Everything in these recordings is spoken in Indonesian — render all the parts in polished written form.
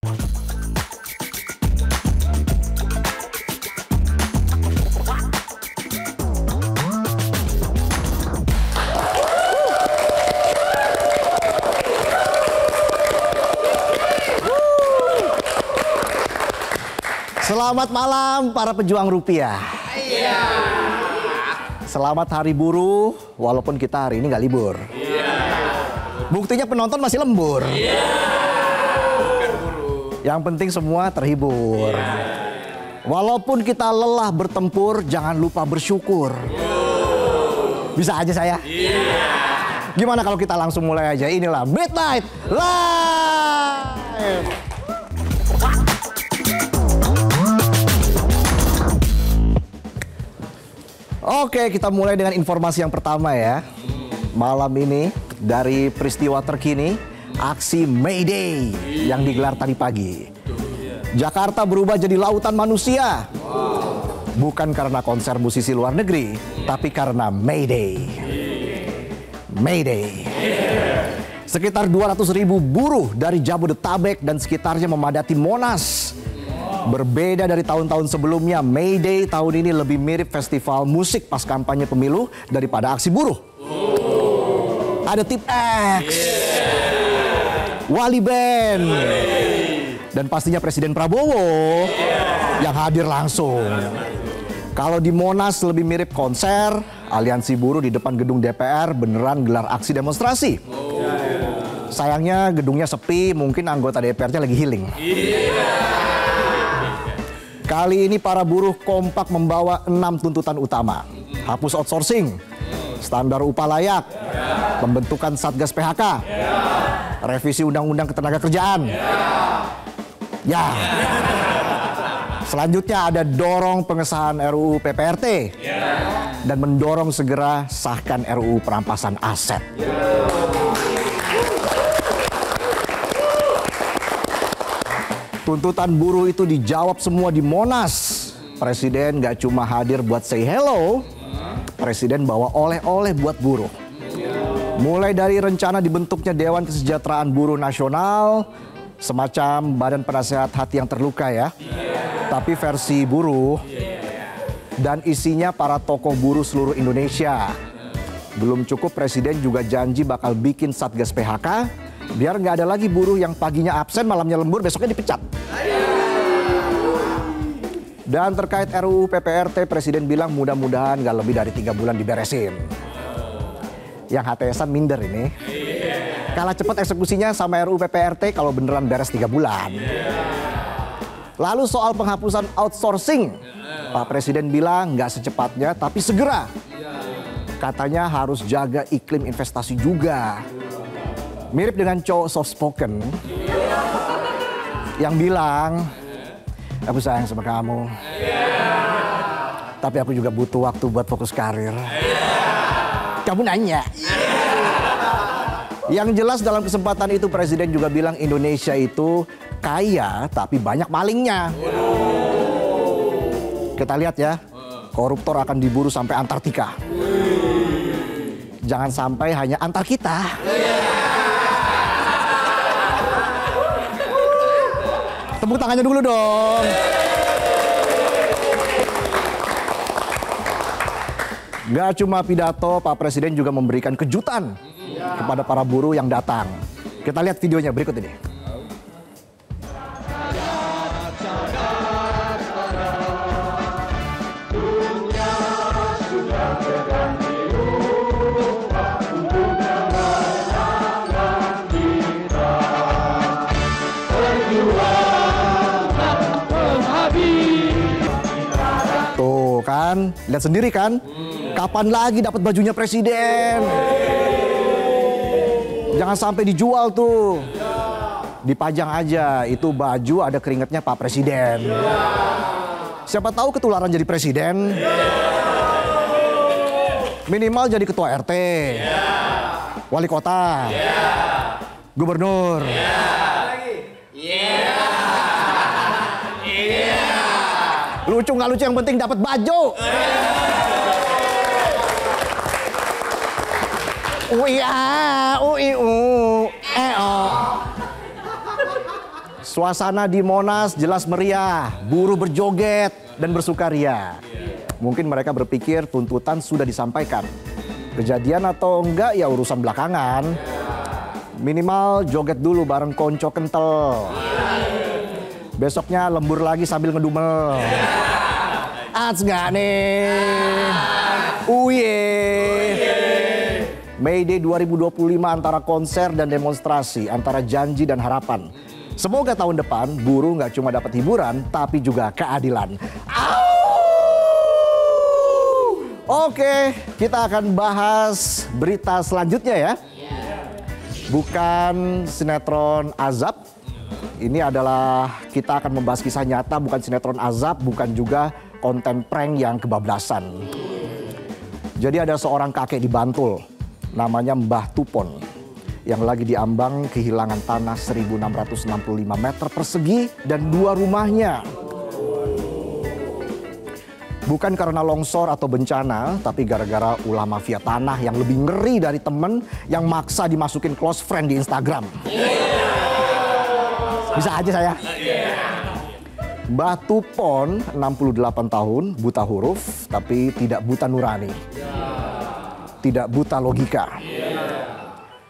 Selamat malam para pejuang rupiah. Iya. Selamat Hari Buruh, walaupun kita hari ini nggak libur. Iya. Buktinya penonton masih lembur. Iya. Bukan buruh. Yang penting semua terhibur. Iya. Walaupun kita lelah bertempur, jangan lupa bersyukur. Bisa aja saya. Iya. Gimana kalau kita langsung mulai aja? Inilah Midnight Live. Oke, kita mulai dengan informasi yang pertama ya. Malam ini dari peristiwa terkini aksi May Day yang digelar tadi pagi. Jakarta berubah jadi lautan manusia. Bukan karena konser musisi luar negeri, tapi karena May Day. May Day. Sekitar 200.000 buruh dari Jabodetabek dan sekitarnya memadati Monas. Berbeda dari tahun-tahun sebelumnya, May Day tahun ini lebih mirip festival musik pas kampanye pemilu daripada aksi buruh. Ada Tip X, Wali Band, dan pastinya Presiden Prabowo yang hadir langsung. Kalau di Monas lebih mirip konser, aliansi buruh di depan gedung DPR beneran gelar aksi demonstrasi. Sayangnya gedungnya sepi, mungkin anggota DPR-nya lagi healing. Kali ini para buruh kompak membawa 6 tuntutan utama. Hapus outsourcing, standar upah layak, pembentukan Satgas PHK, revisi Undang-Undang Ketenagakerjaan. Ya. Selanjutnya ada dorong pengesahan RUU PPRT dan mendorong segera sahkan RUU perampasan aset. Tuntutan buruh itu dijawab semua di Monas. Presiden gak cuma hadir buat say hello, Presiden bawa oleh-oleh buat buruh. Mulai dari rencana dibentuknya Dewan Kesejahteraan Buruh Nasional, semacam badan penasehat hati yang terluka ya. Tapi versi buruh, dan isinya para tokoh buruh seluruh Indonesia. Belum cukup, Presiden juga janji bakal bikin Satgas PHK, biar nggak ada lagi buruh yang paginya absen, malamnya lembur, besoknya dipecat. Dan terkait RUU PPRT, Presiden bilang mudah-mudahan nggak lebih dari 3 bulan diberesin. Yang HTS-an minder ini. Kalah cepat eksekusinya sama RUU PPRT kalau beneran beres 3 bulan. Lalu soal penghapusan outsourcing, Pak Presiden bilang nggak secepatnya tapi segera. Katanya harus jaga iklim investasi juga. Mirip dengan cowok soft spoken yang bilang, aku sayang sama kamu, tapi aku juga butuh waktu buat fokus karir. Kamu nanya. Yang jelas dalam kesempatan itu Presiden juga bilang Indonesia itu kaya tapi banyak malingnya. Kita lihat ya, koruptor akan diburu sampai Antartika. Jangan sampai hanya antar kita. Tepuk tangannya dulu dong. Gak cuma pidato, Pak Presiden juga memberikan kejutan kepada para buruh yang datang. Kita lihat videonya berikut ini. Tuh kan, lihat sendiri kan, kapan lagi dapat bajunya Presiden? Jangan sampai dijual tuh, dipajang aja, itu baju ada keringatnya Pak Presiden. Siapa tahu ketularan jadi presiden. Minimal jadi ketua RT, wali kota, gubernur. Lucu nggak lucu, yang penting dapat baju. Suasana di Monas jelas meriah, buruh berjoget dan bersukaria. Mungkin mereka berpikir tuntutan sudah disampaikan. Kejadian atau enggak ya urusan belakangan. Minimal joget dulu bareng konco kental. Besoknya lembur lagi sambil ngedumel. Ats nggak nih? Uye. May Day 2025 antara konser dan demonstrasi, antara janji dan harapan. Semoga tahun depan buruh nggak cuma dapat hiburan, tapi juga keadilan. Oke, kita akan bahas berita selanjutnya ya. Bukan sinetron azab. Ini adalah kita akan membahas kisah nyata, bukan sinetron azab, bukan juga konten prank yang kebablasan. Jadi ada seorang kakek di Bantul, namanya Mbah Tupon, yang lagi diambang kehilangan tanah 1.665 meter persegi dan 2 rumahnya. Bukan karena longsor atau bencana, tapi gara-gara ulah mafia tanah yang lebih ngeri dari temen yang maksa dimasukin close friend di Instagram. Bisa aja saya. Mbah Tupon, 68 tahun, buta huruf, tapi tidak buta nurani. Tidak buta logika.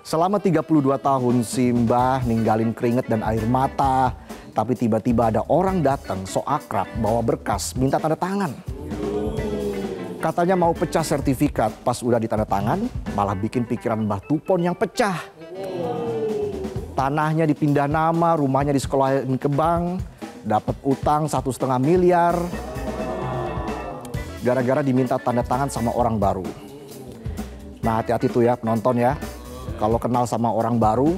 Selama 32 tahun si Mbah ninggalin keringet dan air mata, tapi tiba-tiba ada orang datang so akrab bawa berkas minta tanda tangan. Katanya mau pecah sertifikat, pas udah ditanda tangan malah bikin pikiran Mbah Tupon yang pecah. Tanahnya dipindah nama, rumahnya disekolahin ke bank, dapat utang 1,5 miliar. Gara-gara diminta tanda tangan sama orang baru. Nah hati-hati tuh ya penonton ya. Kalau kenal sama orang baru,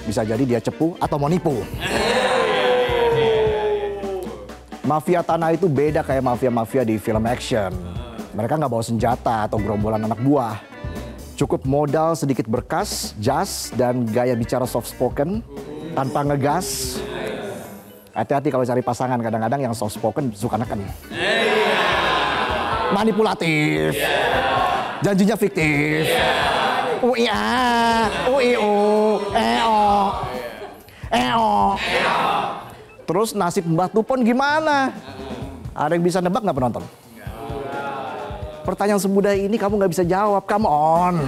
bisa jadi dia cepu atau mau nipu. Mafia tanah itu beda kayak mafia-mafia di film action. Mereka nggak bawa senjata atau gerombolan anak buah. Cukup modal sedikit berkas, jas, dan gaya bicara soft spoken tanpa ngegas. Hati-hati kalau cari pasangan, kadang-kadang yang soft spoken suka neken. Manipulatif. Janjinya fiktif. Terus nasib Mbah Tupon gimana? Ada yang bisa nebak nggak penonton? Pertanyaan semudah ini kamu nggak bisa jawab, come on.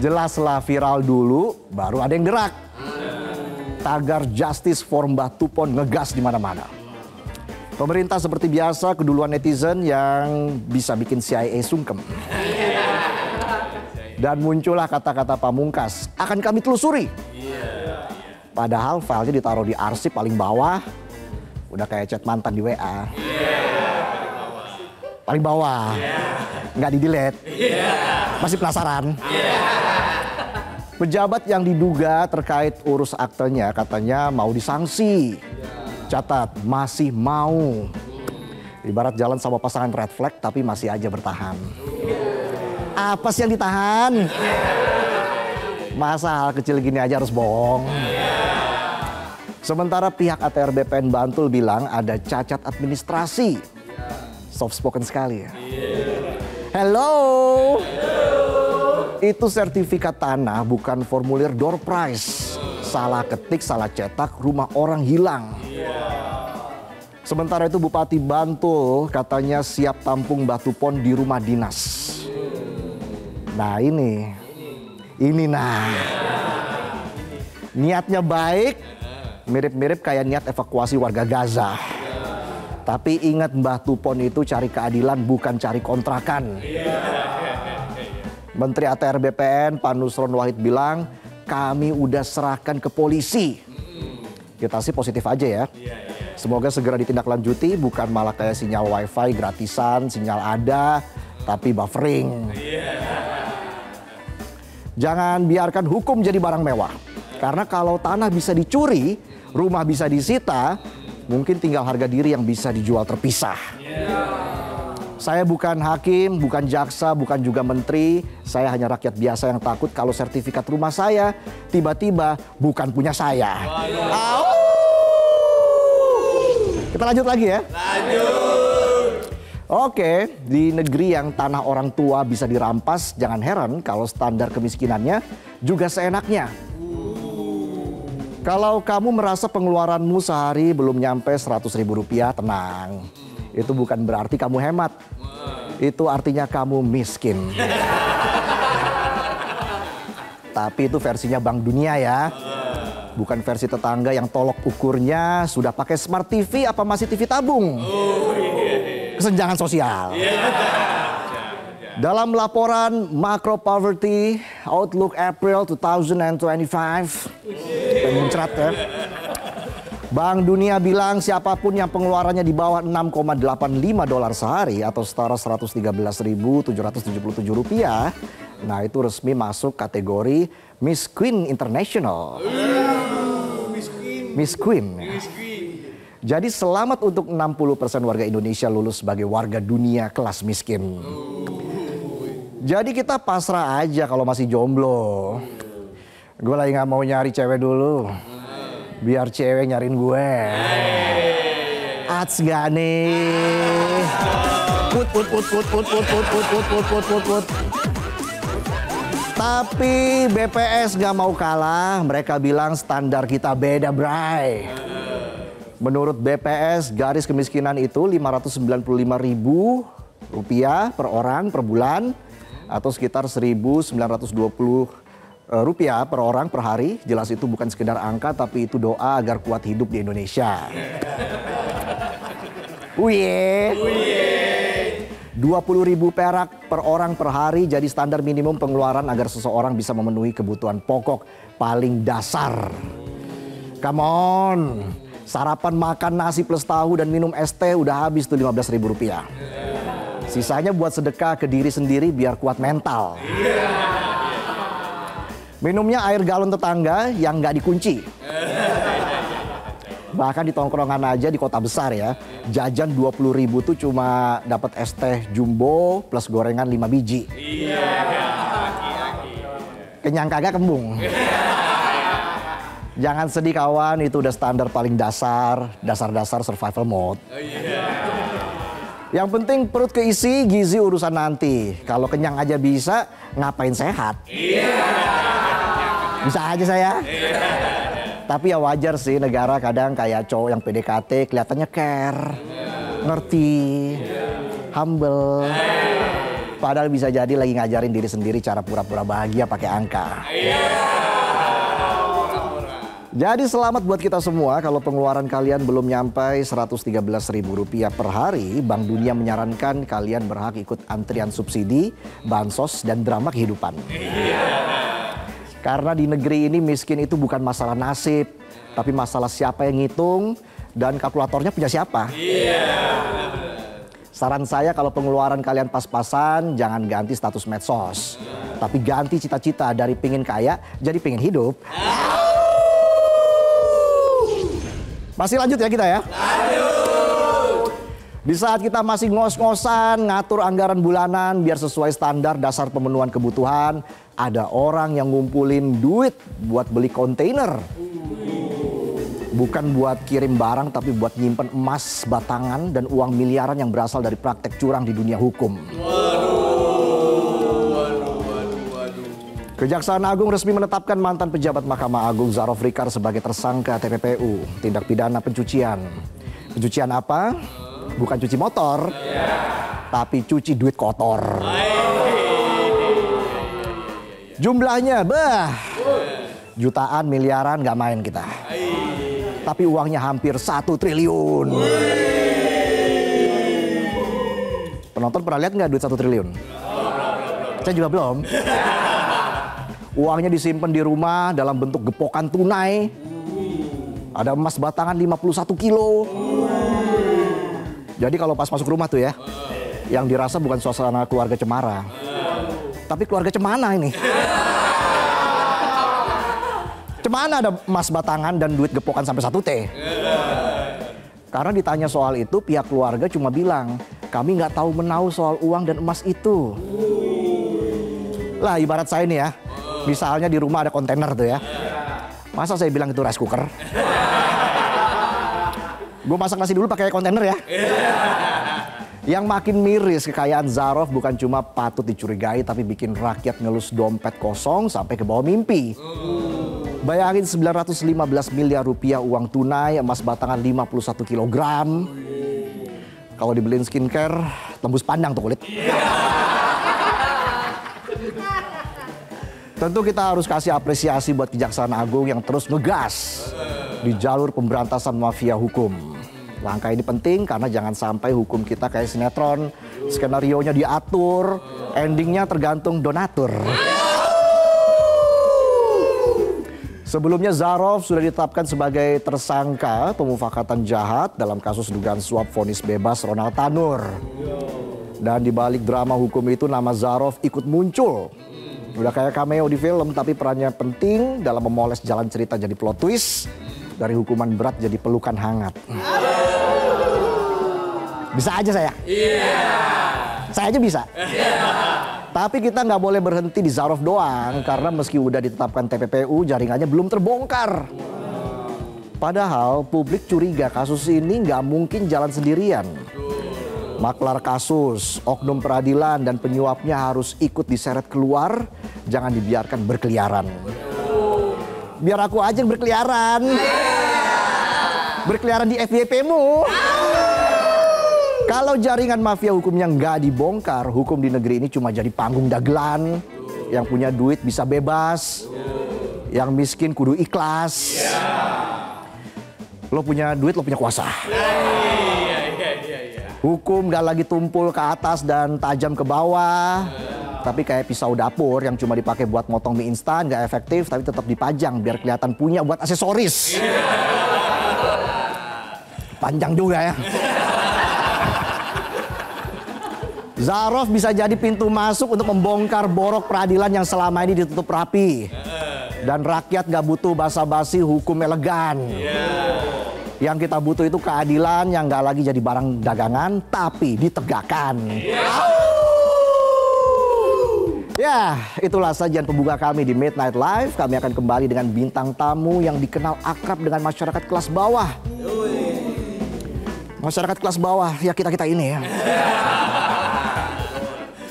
Jelaslah viral dulu, baru ada yang gerak. Tagar Justice for Mbah Tupon ngegas di mana-mana. Pemerintah seperti biasa keduluan netizen yang bisa bikin CIA sungkem. Dan muncullah kata-kata pamungkas, akan kami telusuri. Padahal filenya ditaruh di arsip paling bawah, udah kayak chat mantan di WA. Paling bawah, nggak di-delete. Masih penasaran? Pejabat yang diduga terkait urus aktenya katanya mau disanksi. Catat, masih mau. Ibarat jalan sama pasangan red flag tapi masih aja bertahan. Apa sih yang ditahan? Masa hal kecil gini aja harus bohong? Sementara pihak ATR BPN Bantul bilang ada cacat administrasi. Soft spoken sekali ya. Hello. Itu sertifikat tanah bukan formulir door prize. Salah ketik, salah cetak, rumah orang hilang. Sementara itu Bupati Bantul katanya siap tampung Mbah Tupon di rumah dinas. Nah ini nah. Niatnya baik, mirip-mirip kayak niat evakuasi warga Gaza. Tapi ingat Mbah Tupon itu cari keadilan bukan cari kontrakan. Menteri ATR BPN Pak Nusron Wahid bilang kami udah serahkan ke polisi. Kita sih positif aja ya. Semoga segera ditindaklanjuti, bukan malah kayak sinyal wifi gratisan, sinyal ada, tapi buffering. Jangan biarkan hukum jadi barang mewah. Karena kalau tanah bisa dicuri, rumah bisa disita, mungkin tinggal harga diri yang bisa dijual terpisah. Saya bukan hakim, bukan jaksa, bukan juga menteri. Saya hanya rakyat biasa yang takut kalau sertifikat rumah saya tiba-tiba bukan punya saya. Kita lanjut lagi ya. Oke, di negeri yang tanah orang tua bisa dirampas, jangan heran kalau standar kemiskinannya juga seenaknya. Kalau kamu merasa pengeluaranmu sehari belum nyampe 100 ribu rupiah, tenang. Itu bukan berarti kamu hemat. Itu artinya kamu miskin. Tapi itu versinya Bank Dunia ya. Bukan versi tetangga yang tolok ukurnya sudah pakai Smart TV apa masih TV tabung. Kesenjangan sosial. Dalam laporan Macro Poverty Outlook April 2025, mencrat ya. Bank Dunia bilang siapapun yang pengeluarannya di bawah 6,85 dolar sehari atau setara 113.777 rupiah, nah itu resmi masuk kategori Miss Queen International. Miss Queen. Jadi selamat untuk 60% warga Indonesia lulus sebagai warga dunia kelas miskin. Jadi kita pasrah aja kalau masih jomblo. Gue lagi gak mau nyari cewek dulu. Biar cewek nyariin gue. Ats gak nih? Put. Tapi BPS gak mau kalah. Mereka bilang standar kita beda, bray. Menurut BPS, garis kemiskinan itu Rp595.000 per orang per bulan. Atau sekitar Rp1.920 per orang per hari. Jelas itu bukan sekedar angka, tapi itu doa agar kuat hidup di Indonesia. Uye. 20.000 perak per orang per hari jadi standar minimum pengeluaran agar seseorang bisa memenuhi kebutuhan pokok paling dasar. Come on. Sarapan makan nasi plus tahu dan minum es teh udah habis tuh Rp15.000. Sisanya buat sedekah ke diri sendiri biar kuat mental. Minumnya air galon tetangga yang nggak dikunci. Bahkan di tongkrongan aja di kota besar ya, jajan 20.000 tuh cuma dapat es teh jumbo plus gorengan 5 biji. Kenyang kagak kembung. Jangan sedih kawan, itu udah standar paling dasar survival mode. Yang penting perut keisi, gizi urusan nanti. Kalau kenyang aja bisa, ngapain sehat? Bisa aja saya. Tapi ya wajar sih negara kadang kayak cowok yang PDKT kelihatannya care, ngerti, humble. Padahal bisa jadi lagi ngajarin diri sendiri cara pura-pura bahagia pakai angka. Jadi selamat buat kita semua kalau pengeluaran kalian belum nyampe Rp113.000 per hari. Bank Dunia menyarankan kalian berhak ikut antrian subsidi, bansos, dan drama kehidupan. Karena di negeri ini miskin itu bukan masalah nasib, tapi masalah siapa yang ngitung dan kalkulatornya punya siapa. Saran saya kalau pengeluaran kalian pas-pasan, jangan ganti status medsos. Tapi ganti cita-cita dari pingin kaya jadi pingin hidup. Masih lanjut ya kita ya? Lanjut! Di saat kita masih ngos-ngosan, ngatur anggaran bulanan biar sesuai standar dasar pemenuhan kebutuhan, ada orang yang ngumpulin duit buat beli kontainer. Bukan buat kirim barang, tapi buat nyimpen emas batangan dan uang miliaran yang berasal dari praktek curang di dunia hukum. Kejaksaan Agung resmi menetapkan mantan pejabat Mahkamah Agung Zarof Rikar sebagai tersangka TPPU, tindak pidana pencucian. Pencucian apa? Bukan cuci motor, tapi cuci duit kotor. Jumlahnya, jutaan, miliaran, gak main kita. Tapi uangnya hampir 1 triliun. Penonton pernah lihat nggak duit 1 triliun? Saya juga belum. Uangnya disimpan di rumah dalam bentuk gepokan tunai. Ada emas batangan 51 kilo. Jadi kalau pas masuk rumah tuh ya, yang dirasa bukan suasana keluarga cemara, tapi keluarga cemana ini. Cemana ada emas batangan dan duit gepokan sampai 1 T. Karena ditanya soal itu, pihak keluarga cuma bilang, kami nggak tahu menahu soal uang dan emas itu. Lah ibarat saya nih ya, misalnya di rumah ada kontainer tuh ya. Masa saya bilang itu rice cooker? Gue masak nasi dulu pakai kontainer ya. Yang makin miris, kekayaan Zarof bukan cuma patut dicurigai, tapi bikin rakyat ngelus dompet kosong sampai ke bawah mimpi. Bayangin 915 miliar rupiah uang tunai, emas batangan 51 kilogram. Kalau dibeliin skincare, tembus pandang tuh kulit. Tentu kita harus kasih apresiasi buat Kejaksaan Agung yang terus ngegas di jalur pemberantasan mafia hukum. Langkah ini penting karena jangan sampai hukum kita kayak sinetron, skenarionya diatur, endingnya tergantung donatur. Sebelumnya Zarov sudah ditetapkan sebagai tersangka pemufakatan jahat dalam kasus dugaan suap vonis bebas Ronald Tanur. Dan di balik drama hukum itu nama Zarov ikut muncul. Udah kayak cameo di film, tapi perannya penting dalam memoles jalan cerita jadi plot twist. Dari hukuman berat jadi pelukan hangat. Bisa aja saya? Iya. Saya aja bisa? Iya. Tapi kita nggak boleh berhenti di Zarov doang. Karena meski udah ditetapkan TPPU, jaringannya belum terbongkar. Padahal publik curiga kasus ini nggak mungkin jalan sendirian. Maklar kasus, oknum peradilan, dan penyuapnya harus ikut diseret keluar. Jangan dibiarkan berkeliaran. Biar aku aja yang berkeliaran. Berkeliaran di FYP-mu. Kalau jaringan mafia hukumnya nggak dibongkar, hukum di negeri ini cuma jadi panggung dagelan. Yang punya duit bisa bebas. Yang miskin kudu ikhlas. Lo punya duit, lo punya kuasa. Hukum gak lagi tumpul ke atas dan tajam ke bawah. Tapi kayak pisau dapur yang cuma dipakai buat motong mie instan, gak efektif, tapi tetap dipajang biar kelihatan punya buat aksesoris. Panjang juga ya. Zarov bisa jadi pintu masuk untuk membongkar borok peradilan yang selama ini ditutup rapi. Dan rakyat gak butuh basa-basi hukum elegan. Yang kita butuh itu keadilan yang gak lagi jadi barang dagangan, tapi ditegakkan. Ya, itulah sajian pembuka kami di Midnight Live. Kami akan kembali dengan bintang tamu yang dikenal akrab dengan masyarakat kelas bawah. Masyarakat kelas bawah, ya kita-kita ini ya.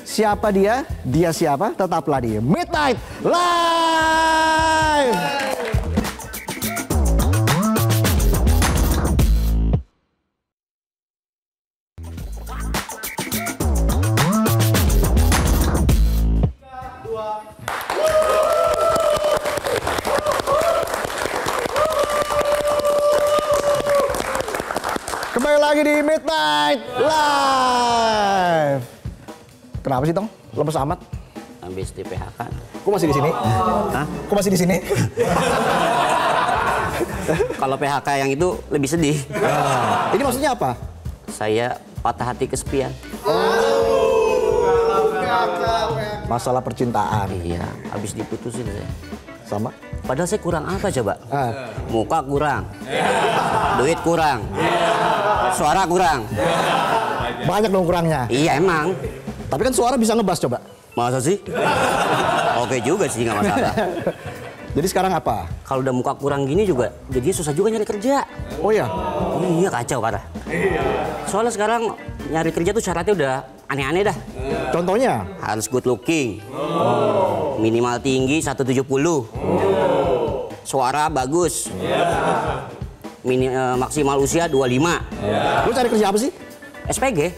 Siapa dia? Dia siapa? Tetaplah di Midnight Live! Kembali lagi di Midnight Live. Kenapa sih, Tong? Lemes amat? Habis di PHK. Kok masih di sini? Hah? Kok masih di sini? Kalau PHK yang itu lebih sedih. Ini maksudnya apa? Saya patah hati kesepian. Masalah percintaan. Iya, habis diputusin saya. Sama? Padahal saya kurang apa coba? Muka kurang, duit kurang, suara kurang. Banyak dong kurangnya. Iya emang. Tapi kan suara bisa ngebas coba. Masa sih? Oke juga sih, nggak masalah. Jadi sekarang apa? Kalau udah muka kurang gini juga, jadi susah juga nyari kerja. Oh ya? Iya kacau parah. Soalnya sekarang nyari kerja tuh syaratnya udah aneh-aneh dah. Contohnya? Harus good looking. Minimal tinggi 170. Suara bagus. Maksimal usia 25. Lu cari kerja apa sih? SPG.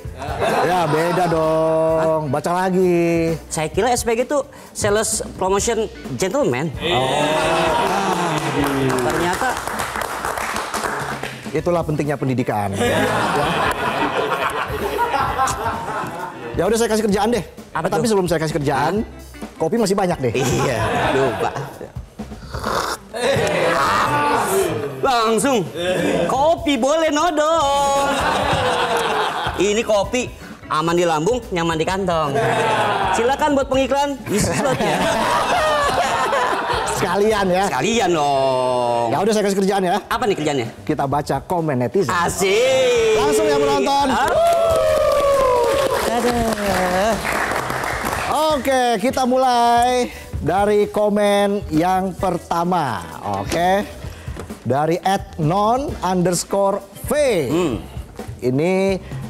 Ya beda dong. Baca lagi. Saya kira SPG tuh Sales Promotion Gentleman. Ternyata itulah pentingnya pendidikan. Ya udah saya kasih kerjaan deh. Tapi sebelum saya kasih kerjaan, kopi masih banyak deh. Iya, lupa. Langsung. Kopi boleh nodong. Ini kopi aman di lambung, nyaman di kantong. Silakan buat pengiklan di slotnya. Sekalian ya. Sekalian dong. Ya udah saya kasih kerjaan ya. Apa nih kerjanya? Kita baca komen netizen. Asik. Langsung ya menonton. Oke, kita mulai dari komen yang pertama. Oke. Dari @non_v. Ini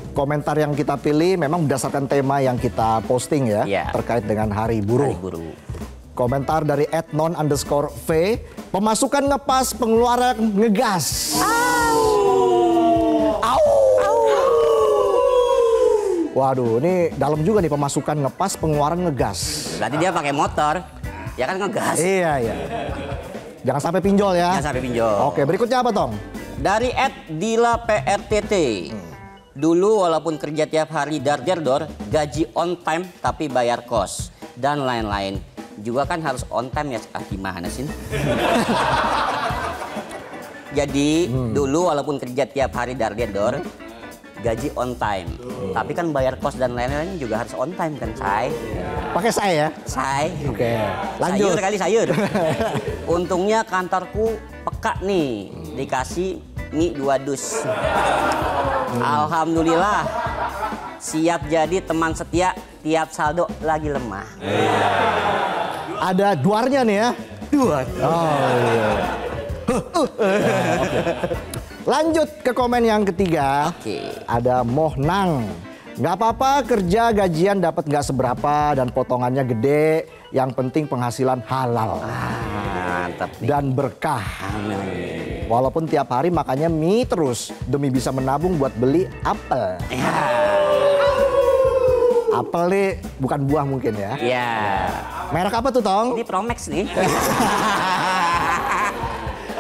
komentar yang kita pilih memang berdasarkan tema yang kita posting ya, terkait dengan Hari Buruh. Komentar dari @non_v. Pemasukan ngepas, pengeluaran ngegas. Waduh, ini dalam juga nih, pemasukan ngepas, pengeluaran ngegas. Berarti dia pakai motor, ya kan ngegas. Iya. Jangan sampai pinjol ya. Jangan sampai pinjol. Oke, berikutnya apa, Tong? Dari @dila_prtt. Dulu walaupun kerja tiap hari dar-dar-dor, gaji on time tapi bayar kos dan lain-lain. Juga kan harus on time ya, gimana sih? Jadi dulu walaupun kerja tiap hari dar-dar-dor, gaji on time. Tapi kan bayar kos dan lain-lain juga harus on time kan, say? Pakai saya ya? Say. Oke, lanjut. Sayur kali sayur. Untungnya kantorku peka nih, dikasih mie 2 dus. Alhamdulillah, siap jadi teman setia tiap saldo lagi lemah. Ada duarnya nih ya? Duar. Oh iya. Lanjut ke komen yang ketiga. Oke. Ada Mohnang. Nggak apa-apa kerja gajian dapat nggak seberapa dan potongannya gede. Yang penting penghasilan halal Mantap nih. dan berkah. Amin. Walaupun tiap hari makannya mie terus demi bisa menabung buat beli apel. Ya. Apel nih bukan buah mungkin ya. Ya. Merek apa tuh, Tong? Ini Promax nih.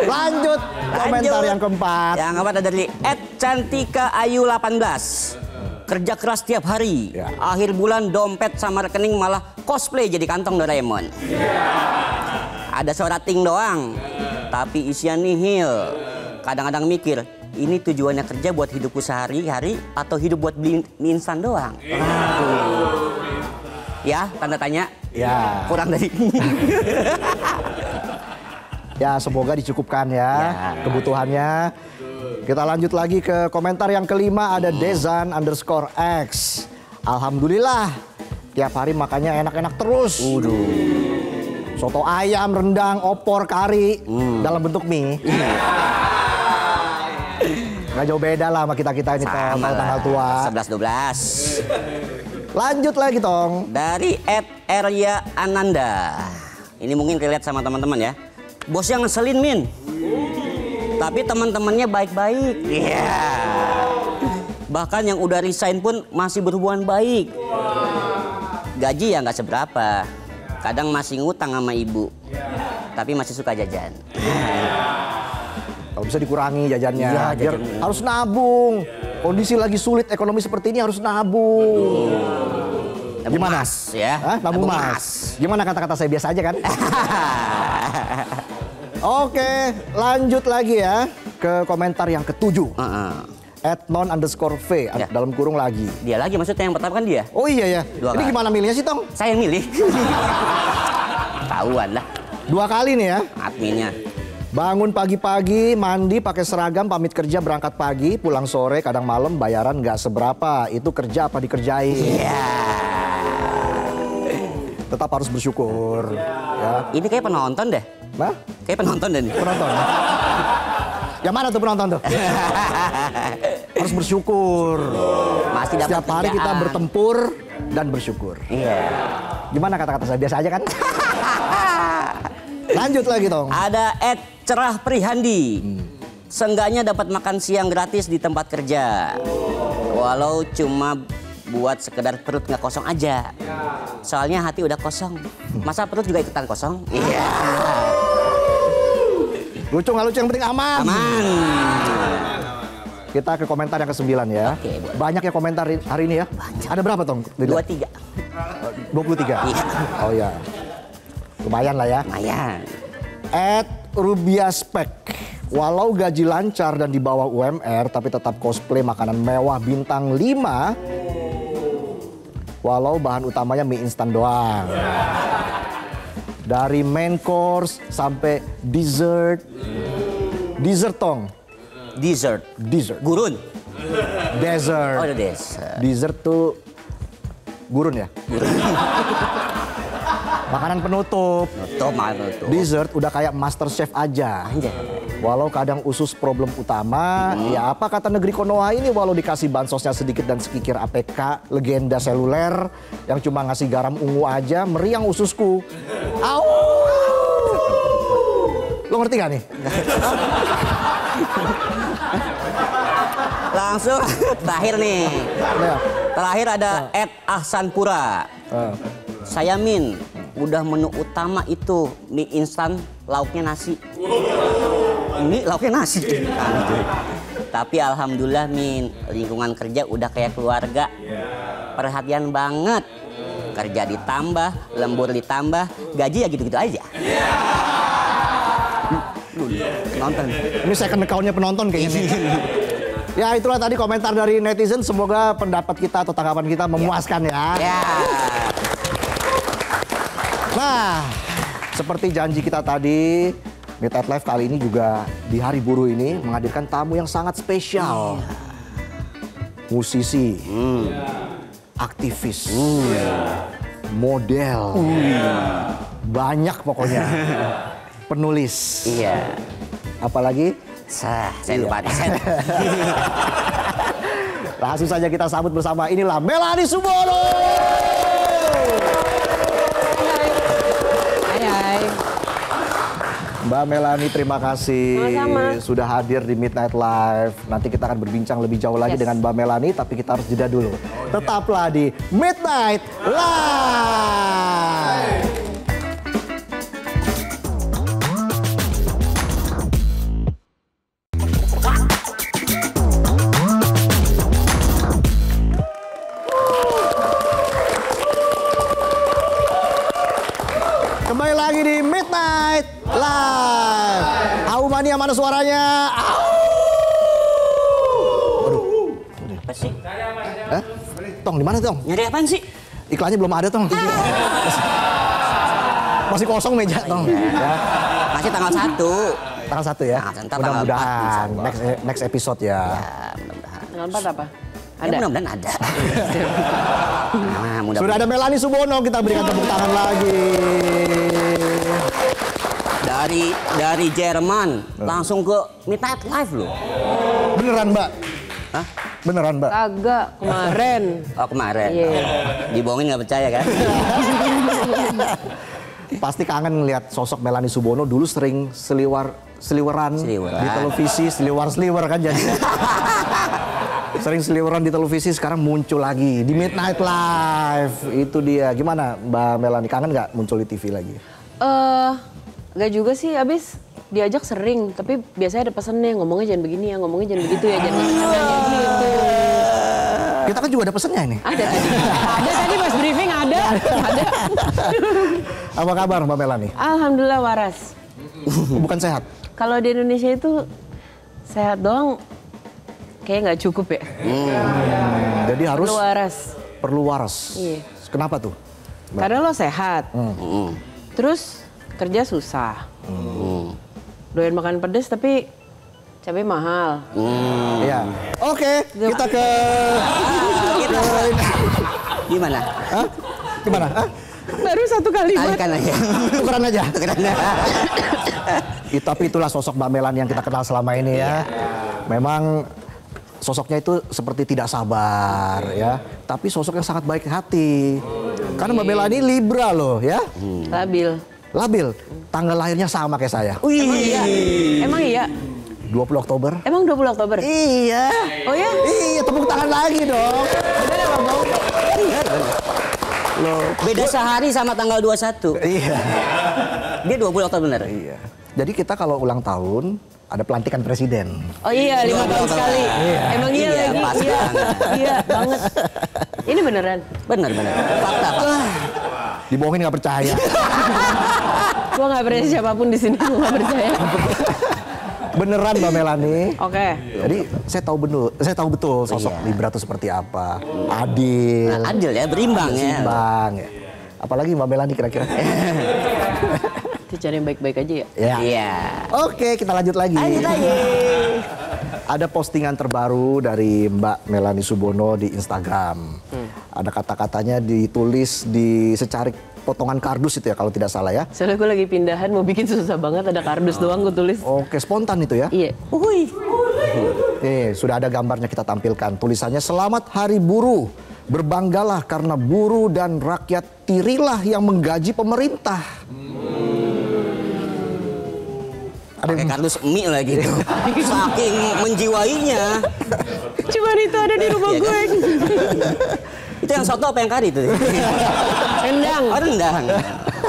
Lanjut komentar yang keempat. Yang keempat ada dari @cantikaayu18. Kerja keras tiap hari. Ya. Akhir bulan dompet sama rekening malah cosplay jadi kantong Doraemon. Ada sorating doang, tapi isian nihil. Kadang-kadang mikir, ini tujuannya kerja buat hidupku sehari-hari atau hidup buat beli mie instan doang? Ya, tanda tanya. Ya. Kurang dari. Ya, semoga dicukupkan ya kebutuhannya. Kita lanjut lagi ke komentar yang kelima, ada Dezan_X. Alhamdulillah, tiap hari makannya enak-enak terus. Soto ayam, rendang, opor, kari dalam bentuk mie. Nggak jauh beda lah sama kita-kita ini, Tong, tanggal tua. 11-12. Lanjut lagi, Tong. Dari @Erya Ananda. Ini mungkin relate sama teman-teman ya. Bosnya ngeselin, Min. Tapi teman-temannya baik-baik. Iya. Bahkan yang udah resign pun masih berhubungan baik. Gaji ya nggak seberapa. Kadang masih ngutang sama ibu. Tapi masih suka jajan. Kalau bisa dikurangi jajannya, Iya, biar jajan. harus nabung. Kondisi lagi sulit ekonomi seperti ini harus nabung. Nabung Gimana? emas, ya? Hah? Nabung Nabung emas. emas. Gimana kata-kata saya biasa aja kan? Oke, lanjut lagi ya ke komentar yang ketujuh. @non_v Ya. dalam kurung lagi. Dia lagi maksudnya, yang pertama kan dia. Oh iya ya. Dua Ini kali. gimana milihnya sih, Tong? Saya yang milih. Tahuan lah 2 kali nih ya. adminnya. Bangun pagi-pagi, mandi pakai seragam, pamit kerja berangkat pagi, pulang sore, kadang malam, bayaran nggak seberapa. Itu kerja apa dikerjain? Iya. Tetap harus bersyukur. Ya. Ini kayak penonton deh. Nah, Kayak penonton deh nih. penonton. Yang mana tuh penonton tuh? Harus bersyukur. Masih dapat Setiap hari kita kerjaan. bertempur dan bersyukur. Iya. Gimana kata-kata saya biasa aja kan? Lanjut lagi, Tong. Ada @cerah Prihandi. Seenggaknya dapat makan siang gratis di tempat kerja. Walau cuma buat sekedar perut nggak kosong aja. Soalnya hati udah kosong. Masa perut juga ikutan kosong? Iya. Lucu nggak lucu, yang penting aman. Aman. Kita ke komentar yang ke-9 ya. Oke, boleh. Banyak ya komentar hari ini ya. Ada berapa, Tong? 23. 23. Iya. Oh ya. Lumayan lah ya. Lumayan. @rubiaspek. Walau gaji lancar dan di bawah UMR, tapi tetap cosplay makanan mewah bintang 5. Walau bahan utamanya mie instan doang. Dari main course sampai dessert. Dessert, Tong. Dessert. Dessert. Gurun. Dessert. Oh, ada dessert. Dessert tuh gurun ya? Makanan penutup. Nutup, makan nutup. Dessert udah kayak master chef aja. Anjay. Walau kadang usus problem utama, ya apa kata negeri Konoha ini, walau dikasih bansosnya sedikit dan sekikir APK, legenda seluler yang cuma ngasih garam ungu aja, meriang ususku. Au. Lo ngerti gak nih? Langsung terakhir nih. Ya. Terakhir ada Ed Ahsanpura. Saya Min, udah menu utama itu mie instan lauknya nasi. Ini lauknya nasi. Tapi alhamdulillah Min, lingkungan kerja udah kayak keluarga. Perhatian banget. Kerja ditambah, lembur ditambah, gaji ya gitu-gitu aja. Nonton. Ini second account-nya penonton kayaknya nih. Ya itulah tadi komentar dari netizen. Semoga pendapat kita atau tanggapan kita memuaskan ya. Ya. Nah, seperti janji kita tadi, Midnight Live kali ini juga di Hari Buruh ini menghadirkan tamu yang sangat spesial. Musisi, aktivis, model, banyak pokoknya. Penulis. Iya. Apalagi? Saya lupa nih. Langsung saja kita sambut bersama, inilah Melanie Subono. Hai. Mbak Melanie, terima kasih Sama-sama. sudah hadir di Midnight Live. Nanti kita akan berbincang lebih jauh lagi dengan Mbak Melanie, tapi kita harus jeda dulu. Tetaplah di Midnight Live. Kembali lagi di Midnight Live. Mania mana suaranya? Aduh. Apa sih? Eh? Tong, di mana Tong? Nyari apaan sih? Iklannya belum ada Tong. Masih kosong meja Tong. Ya. Masih tanggal 1. Tanggal 1 ya. Ntar tanggal 4, Mudah-mudahan insya next episode ya. Ya, mudah-mudahan. Tanggal 4 apa? Ya, Ada. mudah-mudahan ada. Nah, Sudah ada Melanie Subono, kita berikan tepuk tangan lagi. Dari Jerman langsung ke Midnight Live loh. Beneran Mbak? Hah? Beneran Mbak? Kagak, kemarin. Oh kemarin. Iya. Dibohongin nggak percaya kan? Pasti kangen ngeliat sosok Melanie Subono. Dulu sering seliweran di televisi, seliwer kan jadi. Sering seliweran di televisi, sekarang muncul lagi di Midnight Live. Itu dia. Gimana Mbak Melanie, kangen nggak muncul di TV lagi? Gak juga sih, abis diajak sering, tapi biasanya ada pesannya, ngomongnya jangan begini ya, ngomongnya jangan begitu ya, jangan gitu. Kita kan juga ada pesennya ini. Ada tadi pas briefing ada. Apa kabar Mbak Melanie? Alhamdulillah waras. Bukan sehat? Kalau di Indonesia itu sehat doang, kayak nggak cukup ya. Jadi harus Perlu waras. Iya. Kenapa tuh? Karena lo sehat. Terus kerja susah. Doyan makan pedes tapi cabai mahal. Iya. Oke, kita ke Gimana? Hah? Gimana? Hah? Baru satu kalimat. Alihkan aja. Tukeran aja. Tapi itulah sosok Mbak Melanie yang kita kenal selama ini ya. Memang sosoknya itu seperti tidak sabar ya, tapi sosok yang sangat baik hati. Karena Mbak Melanie Libra loh ya. Labil. Tanggal lahirnya sama kayak saya. Emang iya? 20 Oktober. Emang 20 Oktober? Iya. Oh ya? Iya, tepuk tangan lagi dong. Bener apa Bang? Loh. Beda sehari sama tanggal 21. Iya. Dia 20 Oktober bener. Iya. Jadi kita kalau ulang tahun ada pelantikan presiden. Oh iya, 5 tahun sekali. Emang iya lagi. pas Iya. banget. Iya, banget. Ini beneran. Bener. Fakta. Dibohongin nggak percaya. Gua nggak percaya siapapun di sini, gua nggak percaya. Beneran Mbak Melanie. Oke. Jadi saya tahu betul sosok Libra itu seperti apa. Adil. Nah, adil ya, berimbang ya. Seimbang ya. Apalagi Mbak Melanie kira-kira. Itu cari yang baik-baik aja ya. Ya. Iya. Oke, kita lanjut lagi. Ada postingan terbaru dari Mbak Melanie Subono di Instagram. Ada kata-katanya ditulis di secarik potongan kardus itu ya kalau tidak salah ya. Soalnya gue lagi pindahan mau bikin susah banget, ada kardus doang gue tulis. Oke, spontan itu ya. Iya. Nih, sudah ada gambarnya kita tampilkan. Tulisannya, "Selamat Hari Buruh. Berbanggalah karena buruh dan rakyat tirilah yang menggaji pemerintah." pakai kardus mie lah gitu. Saking menjiwainya. Cuman itu ada di rumah Iya, gue. kan? Itu yang soto apa yang kari itu? Rendang. Oh, rendang.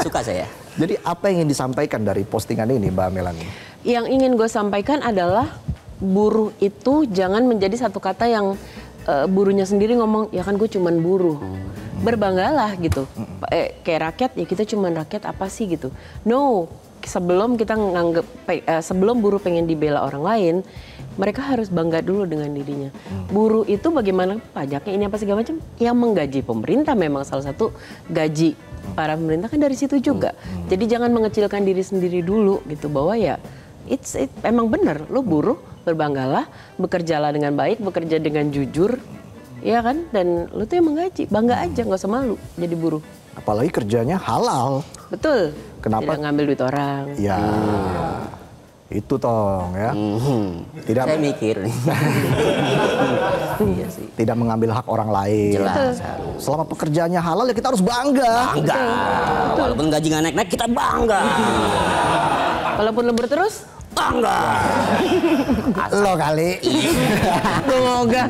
Suka saya. Jadi apa yang ingin disampaikan dari postingan ini Mbak Melani? Yang ingin gue sampaikan adalah buruh itu jangan menjadi satu kata yang buruhnya sendiri ngomong, ya kan gue cuman buruh. Berbanggalah gitu. Kayak rakyat, ya kita cuman rakyat apa sih gitu. No, sebelum kita nganggep, sebelum buruh pengen dibela orang lain, mereka harus bangga dulu dengan dirinya. Buruh itu bagaimana pajaknya ini apa segala macam, yang menggaji pemerintah memang salah satu gaji para pemerintah kan dari situ juga. Jadi jangan mengecilkan diri sendiri dulu gitu, bahwa ya emang benar, lo buruh, berbanggalah, bekerjalah dengan baik, bekerja dengan jujur, ya kan? Dan lo tuh yang menggaji, bangga aja, nggak usah malu jadi buruh. Apalagi kerjanya halal. Betul. Kenapa? Tidak ngambil duit orang. Ya, itu tong ya. Tidak, Saya mikir. Iya sih. tidak mengambil hak orang lain. Jelas. Selama pekerjaannya halal ya kita harus bangga. Bangga. Walaupun gaji nggak naik-naik, kita bangga. Walaupun lembur terus, Bangga. Lo kali. semoga.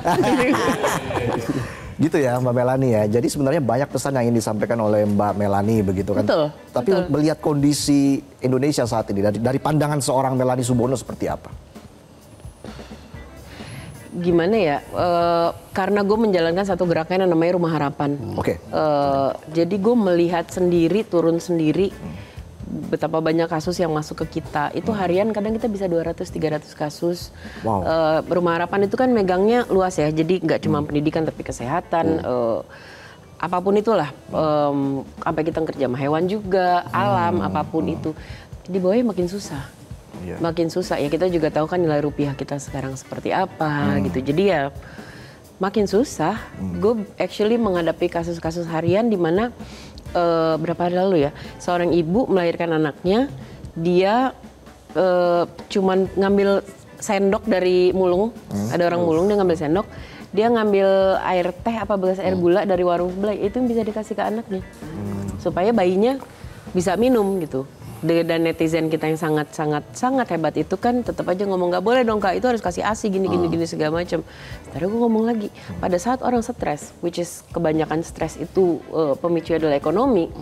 Gitu ya Mbak Melani ya. Jadi sebenarnya banyak pesan yang ingin disampaikan oleh Mbak Melani begitu kan. Betul, Tapi betul. melihat kondisi Indonesia saat ini dari pandangan seorang Melani Subono seperti apa? Gimana ya? Karena gue menjalankan satu gerakan yang namanya Rumah Harapan. Oke. Jadi gue melihat sendiri, turun sendiri. Betapa banyak kasus yang masuk ke kita. Itu harian kadang kita bisa 200-300 kasus. Wow. Rumah Harapan itu kan megangnya luas ya. Jadi nggak cuma pendidikan tapi kesehatan. Apapun itulah. Sampai kita kerja sama hewan juga, alam, apapun itu. Di bawahnya makin susah. Iya. Makin susah. Ya kita juga tahu kan nilai rupiah kita sekarang seperti apa gitu. Jadi ya makin susah. Gue actually menghadapi kasus-kasus harian di mana berapa hari lalu ya, seorang ibu melahirkan anaknya, dia cuman ngambil sendok dari mulung, ada orang mulung, dia ngambil sendok, dia ngambil air teh apa bekas air gula dari warung sebelah, itu yang bisa dikasih ke anaknya, supaya bayinya bisa minum gitu. Dan netizen kita yang sangat hebat itu kan tetap aja ngomong nggak boleh dong kak, itu harus kasih ASI gini segala macam. Tadi gue ngomong lagi, pada saat orang stres, which is kebanyakan stres itu pemicu adalah ekonomi,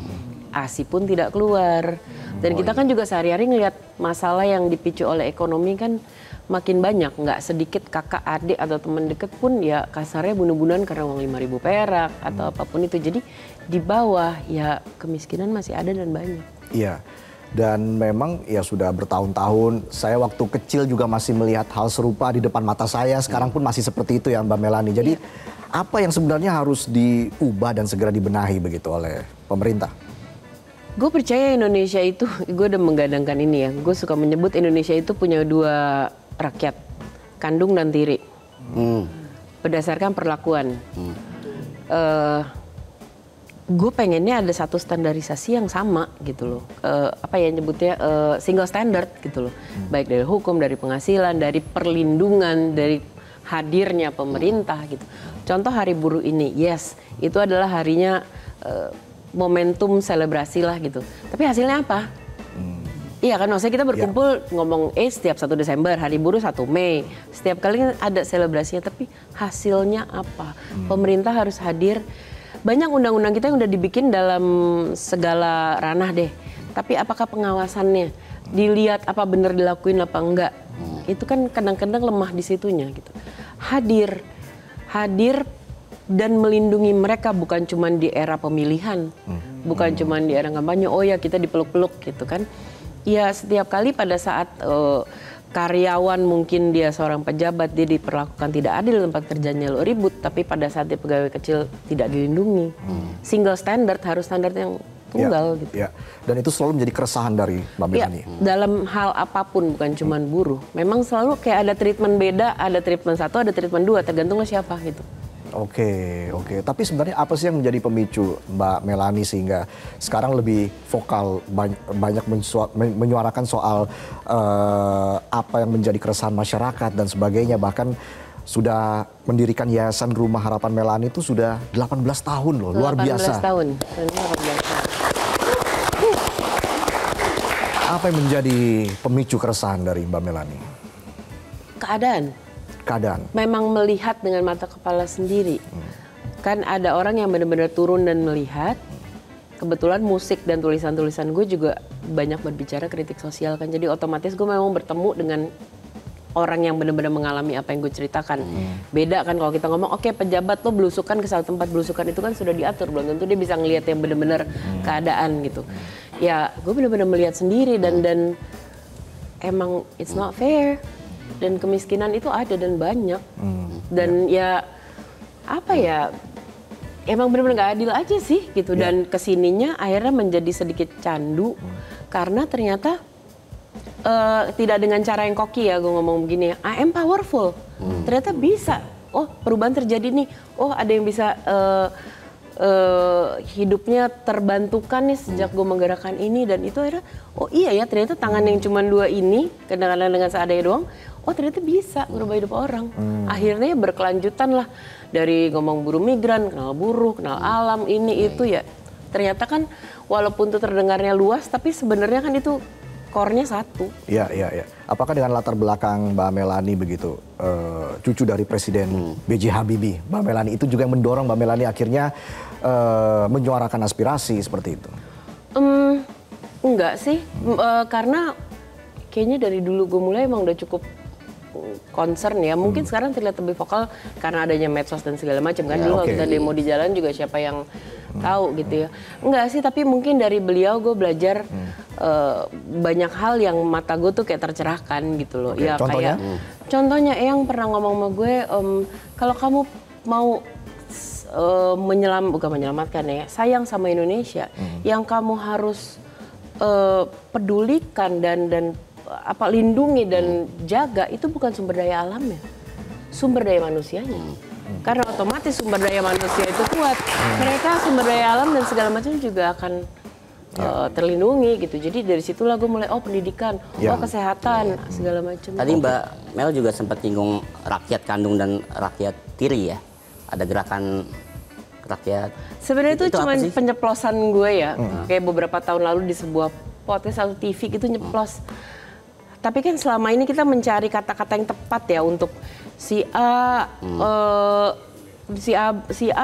ASI pun tidak keluar. Dan kita kan juga sehari-hari ngelihat masalah yang dipicu oleh ekonomi kan makin banyak, nggak sedikit kakak, adik atau teman deket pun ya kasarnya bunuh-bunuhan karena uang 5.000 perak atau apapun itu. Jadi di bawah ya kemiskinan masih ada dan banyak. Iya. Dan memang ya sudah bertahun-tahun, saya waktu kecil juga masih melihat hal serupa di depan mata saya, sekarang pun masih seperti itu ya Mbak Melani. Jadi apa yang sebenarnya harus diubah dan segera dibenahi begitu oleh pemerintah? Gue percaya Indonesia itu, gue udah menggadangkan ini ya, gue suka menyebut Indonesia itu punya dua rakyat, kandung dan tiri. Berdasarkan perlakuan. Gue pengennya ada satu standarisasi yang sama gitu loh. Apa ya nyebutnya, single standard gitu loh. Baik dari hukum, dari penghasilan, dari perlindungan, dari hadirnya pemerintah gitu. Contoh Hari Buruh ini, yes, itu adalah harinya momentum selebrasi lah gitu. Tapi hasilnya apa? Iya kan, maksudnya kita berkumpul ngomong setiap 1 Desember, Hari Buruh 1 Mei. Setiap kali ada selebrasinya, tapi hasilnya apa? Pemerintah harus hadir. Banyak undang-undang kita yang udah dibikin dalam segala ranah deh. Tapi apakah pengawasannya? Dilihat apa benar dilakuin apa enggak? Itu kan kadang-kadang lemah di situnya gitu. Hadir dan melindungi mereka bukan cuma di era pemilihan. Bukan cuma di era kampanye, oh ya kita dipeluk-peluk gitu kan. Ya setiap kali pada saat karyawan mungkin dia seorang pejabat, dia diperlakukan tidak adil tempat kerjanya lo ribut, tapi pada saat dia pegawai kecil tidak dilindungi. Single standard, harus standar yang tunggal gitu. Ya. Dan itu selalu menjadi keresahan dari Mbak Melani. Dalam hal apapun, bukan cuma buruh. Memang selalu kayak ada treatment beda, ada treatment 1, ada treatment 2, tergantung lo siapa gitu. Oke. Tapi sebenarnya apa sih yang menjadi pemicu Mbak Melani sehingga sekarang lebih vokal, banyak menyuarakan soal apa yang menjadi keresahan masyarakat dan sebagainya, bahkan sudah mendirikan Yayasan Rumah Harapan Melani itu sudah 18 tahun loh, luar biasa. 18 tahun. 18 tahun. Apa yang menjadi pemicu keresahan dari Mbak Melani? Keadaan. Memang melihat dengan mata kepala sendiri. Kan ada orang yang benar-benar turun dan melihat. Kebetulan musik dan tulisan-tulisan gue juga banyak berbicara kritik sosial kan. Jadi otomatis gue memang bertemu dengan orang yang benar-benar mengalami apa yang gue ceritakan. Beda kan kalau kita ngomong, oke, pejabat lo belusukan ke satu tempat, belusukan itu kan sudah diatur. Belum tentu dia bisa ngelihat yang benar-benar keadaan gitu. Ya gue benar-benar melihat sendiri dan emang it's not fair. Dan kemiskinan itu ada dan banyak. Dan ya apa ya, emang benar-benar gak adil aja sih gitu. Dan kesininya akhirnya menjadi sedikit candu karena ternyata tidak dengan cara yang koki ya gue ngomong begini, I am powerful. Ternyata bisa. Oh, perubahan terjadi nih. Oh, ada yang bisa hidupnya terbantukan nih sejak gue menggerakkan ini dan itu akhirnya, oh iya ya ternyata tangan yang cuma 2 ini kadang-kadang dengan seadanya doang, oh ternyata bisa merubah hidup orang. Akhirnya berkelanjutan lah dari ngomong buruh migran, kenal buruh, kenal alam, ini itu ya. Ternyata kan walaupun itu terdengarnya luas tapi sebenarnya kan itu core-nya satu. Iya. Apakah dengan latar belakang Mbak Melani begitu, cucu dari Presiden B.J. Habibie, Mbak Melani itu juga yang mendorong Mbak Melani akhirnya menyuarakan aspirasi seperti itu? Enggak sih, karena kayaknya dari dulu gue mulai emang udah cukup concern ya. Mungkin sekarang terlihat lebih vokal karena adanya medsos dan segala macam kan. Dulu waktu kita demo di jalan juga siapa yang tahu gitu ya. Enggak sih, tapi mungkin dari beliau gue belajar banyak hal yang mata gue tuh kayak tercerahkan gitu loh. Ya contohnya? Contohnya yang pernah ngomong sama gue, kalau kamu mau bukan menyelamatkan ya, sayang sama Indonesia, yang kamu harus pedulikan dan lindungi dan jaga itu bukan sumber daya alamnya, sumber daya manusianya. Karena otomatis sumber daya manusia itu kuat, mereka sumber daya alam dan segala macam juga akan terlindungi gitu. Jadi dari situlah gue mulai pendidikan, kesehatan, segala macam. Tadi Mbak Mel juga sempat singgung rakyat kandung dan rakyat tiri ya. Ada gerakan rakyat. Sebenarnya itu cuma penceplosan gue ya. Kayak beberapa tahun lalu di sebuah podcast atau TV gitu nyeplos. Tapi kan selama ini kita mencari kata-kata yang tepat ya untuk si A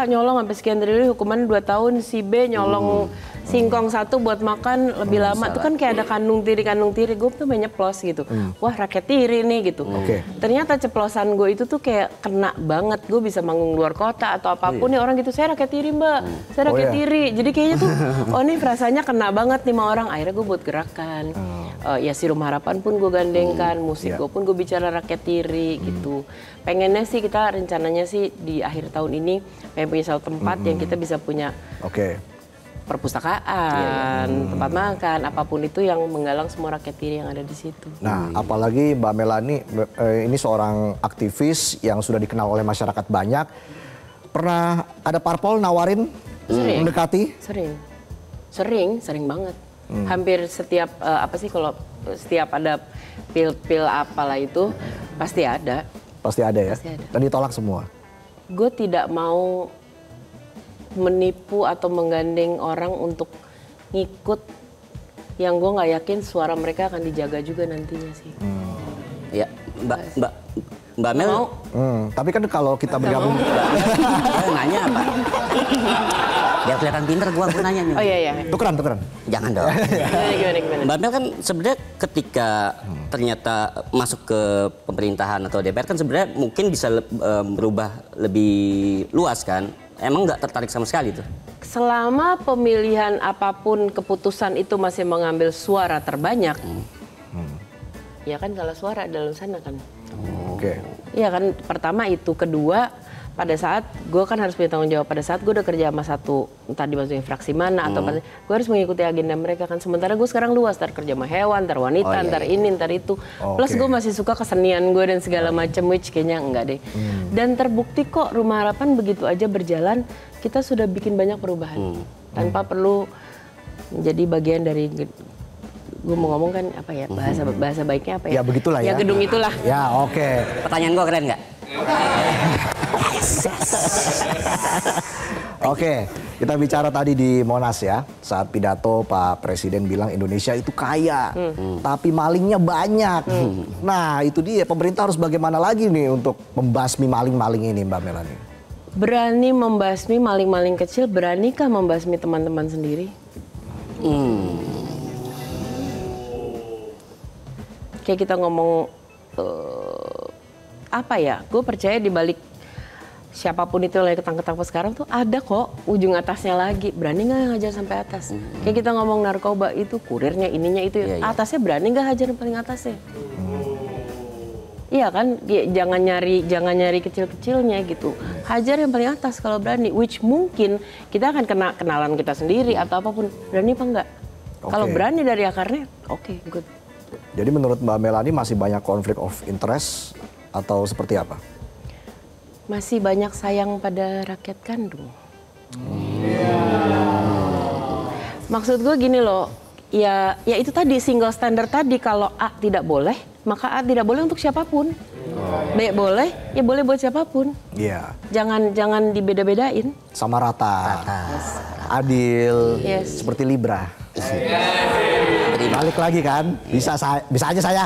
nyolong sampai sekian triliun hukuman 2 tahun, si B nyolong singkong 1 buat makan lebih lama. Itu kan kayak ada kandung tiri. Gue tuh main nyeplos gitu. Wah, rakyat tiri nih gitu. Ternyata ceplosan gue itu tuh kayak kena banget. Gue bisa manggung luar kota atau apapun nih orang gitu, saya rakyat tiri Mbak, saya rakyat tiri. Jadi kayaknya tuh ini rasanya kena banget nih sama orang. Akhirnya gue buat gerakan. Ya Sirum Harapan pun gue gandengkan, musik gue pun gue bicara rakyat tiri gitu. Pengennya sih kita rencananya sih di akhir tahun ini pengen punya satu tempat yang kita bisa punya perpustakaan, tempat makan, apapun itu yang menggalang semua rakyat tiri yang ada di situ. Nah, apalagi Mbak Melani ini seorang aktivis yang sudah dikenal oleh masyarakat banyak. Pernah ada parpol nawarin mendekati? Sering banget. Hampir setiap kalau setiap ada pil apalah itu pasti ada. Pasti ada ya? Pasti ada. Dan ditolak semua? Gue tidak mau menipu atau menggandeng orang untuk ngikut yang gue nggak yakin suara mereka akan dijaga juga nantinya sih. Ya, Mbak Mel. Mau? Tapi kan kalau kita bergabung, nanya apa? Biar kelihatan pinter gue nanya nih. Oh iya. Tukeran. Jangan dong. Gimana? Mbak Mel kan sebenarnya ketika ternyata masuk ke pemerintahan atau DPR kan sebenarnya mungkin bisa berubah lebih luas kan. Emang nggak tertarik sama sekali tuh? Selama pemilihan apapun keputusan itu masih mengambil suara terbanyak, ya kan kalau suara dalam sana kan. Iya kan, pertama itu, kedua pada saat gue kan harus punya tanggung jawab pada saat gue udah kerja sama satu, entah dimasukin fraksi mana atau gue harus mengikuti agenda mereka kan. Sementara gue sekarang luas, ntar kerja sama hewan, ntar wanita, ntar ini, ntar itu. Plus gue masih suka kesenian gue dan segala macam, which kayaknya enggak deh. Dan terbukti kok Rumah Harapan begitu aja berjalan, kita sudah bikin banyak perubahan tanpa perlu menjadi bagian dari. Gue mau ngomong kan apa ya, bahasa baiknya apa ya? Ya begitulah ya. Ya gedung itulah. Ya Pertanyaan gue keren nggak? Oke, kita bicara tadi di Monas ya. Saat pidato Pak Presiden bilang Indonesia itu kaya, tapi malingnya banyak. Nah itu dia, pemerintah harus bagaimana lagi nih untuk membasmi maling-maling ini Mbak Melani? Berani membasmi maling-maling kecil, beranikah membasmi teman-teman sendiri? Kayak kita ngomong, apa ya, gue percaya di balik siapapun itu yang lagi ketangkep sekarang tuh ada kok ujung atasnya lagi. Berani nggak ngajar sampai atas? Kayak kita ngomong narkoba itu kurirnya ininya itu atasnya berani nggak hajar yang paling atasnya? Iya kan, jangan nyari kecil-kecilnya gitu. Hajar yang paling atas kalau berani. Which mungkin kita akan kena kenalan kita sendiri atau apapun. Berani apa enggak? Kalau berani dari akarnya, oke, good. Jadi menurut Mbak Melani masih banyak konflik of interest atau seperti apa? Masih banyak sayang pada rakyat kandung. Maksud gue gini loh, ya itu tadi single standard tadi, kalau A tidak boleh, maka A tidak boleh untuk siapapun. B boleh, ya boleh buat siapapun. Iya. Jangan dibeda-bedain. Sama rata, adil, seperti Libra. Balik lagi kan, bisa aja saya.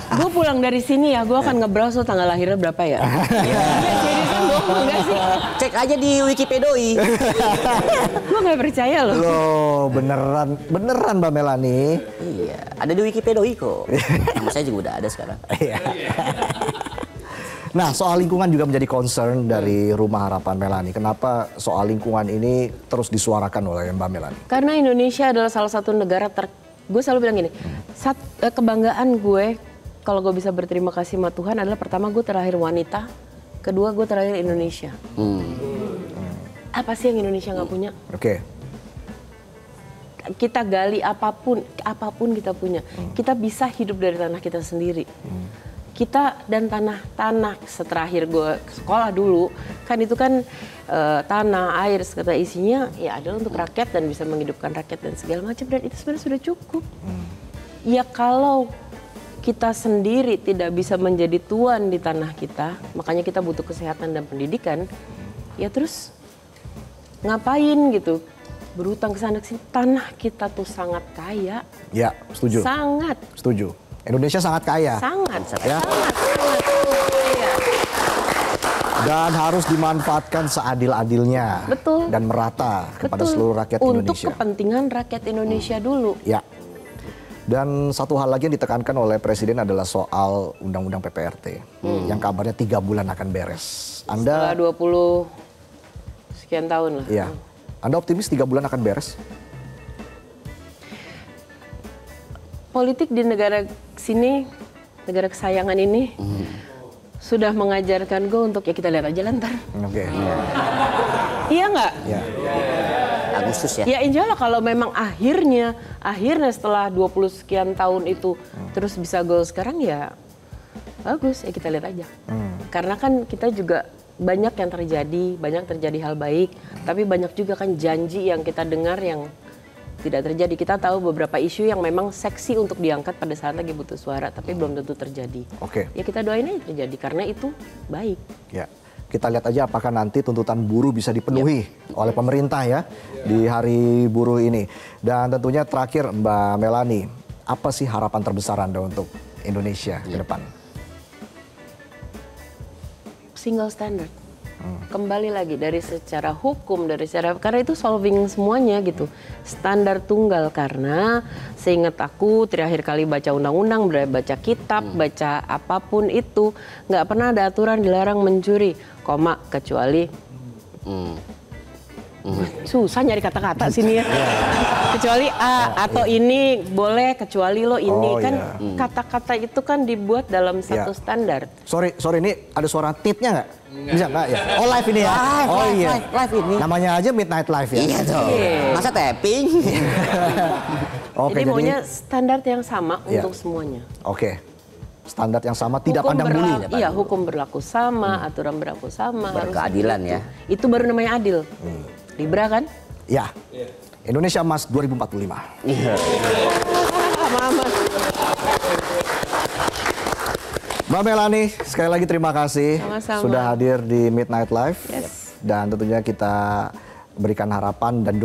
Gue pulang dari sini ya, gue akan nge-browse tuh tanggal lahirnya berapa ya. Seriusan bohong enggak sih? Cek aja di Wikipedoi. Gue nggak percaya loh. Loh, beneran Mbak Melani. Iya, ada di Wikipedoi kok. Nama saya juga udah ada sekarang. Nah, soal lingkungan juga menjadi concern dari Rumah Harapan Melani. Kenapa soal lingkungan ini terus disuarakan oleh Mbak Melani? Karena Indonesia adalah salah satu negara gue selalu bilang gini, kebanggaan gue kalau gue bisa berterima kasih sama Tuhan adalah pertama gue terakhir wanita, kedua gue terakhir Indonesia. Apa sih yang Indonesia nggak punya? Oke. Kita gali apapun kita punya. Kita bisa hidup dari tanah kita sendiri. Kita dan tanah seterakhir gue sekolah dulu kan itu kan tanah air serta isinya ya adalah untuk rakyat dan bisa menghidupkan rakyat dan segala macam, dan itu sebenarnya sudah cukup. Ya kalau kita sendiri tidak bisa menjadi tuan di tanah kita, makanya kita butuh kesehatan dan pendidikan. Ya terus ngapain gitu berutang ke sana kesini? Tanah kita tuh sangat kaya. Ya, setuju. Sangat. Setuju. Indonesia sangat kaya. Sangat ya. Sangat kaya. Dan harus dimanfaatkan seadil-adilnya. Betul. Dan merata kepada seluruh rakyat Untuk Indonesia. Untuk kepentingan rakyat Indonesia dulu. Ya. Dan satu hal lagi yang ditekankan oleh Presiden adalah soal Undang-Undang PPRT. Yang kabarnya 3 bulan akan beres. Anda... Setelah 20 sekian tahun lah. Iya. Anda optimis 3 bulan akan beres? Politik di negara sini, negara kesayangan ini, sudah mengajarkan gue untuk ya kita lihat aja lantar. Oke. Iya nggak? Iya. Agustus ya? Ya insya Allah kalau memang akhirnya setelah 20 sekian tahun itu terus bisa goal sekarang ya bagus, ya kita lihat aja. Karena kan kita juga banyak yang terjadi hal baik, tapi banyak juga kan janji yang kita dengar yang tidak terjadi. Kita tahu beberapa isu yang memang seksi untuk diangkat pada saat lagi butuh suara, tapi belum tentu terjadi. Oke. Ya kita doain aja terjadi, karena itu baik. Ya, kita lihat aja apakah nanti tuntutan buruh bisa dipenuhi oleh pemerintah ya di Hari Buruh ini. Dan tentunya terakhir Mbak Melani, apa sih harapan terbesar Anda untuk Indonesia ke depan? Single standard. Kembali lagi dari secara hukum, karena itu solving semuanya gitu. Standar tunggal, karena seingat aku terakhir kali baca undang-undang, baca kitab, baca apapun itu, nggak pernah ada aturan dilarang mencuri, kecuali susah nyari kata-kata sini ya. Kecuali A atau ini boleh, kecuali lo ini kata-kata itu kan dibuat dalam satu standar. Sorry ini ada suara titnya nggak? Bisa nggak ya? Oh live ini ya? Live ini. Namanya aja Midnight Live ya? Iya dong. Masa tapping? Jadi maunya standar yang sama untuk semuanya. Oke. Standar yang sama, tidak pandang bulu. Iya, hukum berlaku sama, aturan berlaku sama. Berkeadilan ya. Itu baru namanya adil. Libra kan? Ya. Indonesia Emas 2045. Iya. Mbak Melani, sekali lagi terima kasih Sama-sama. sudah hadir di Midnight Live. Yes. dan tentunya kita berikan harapan dan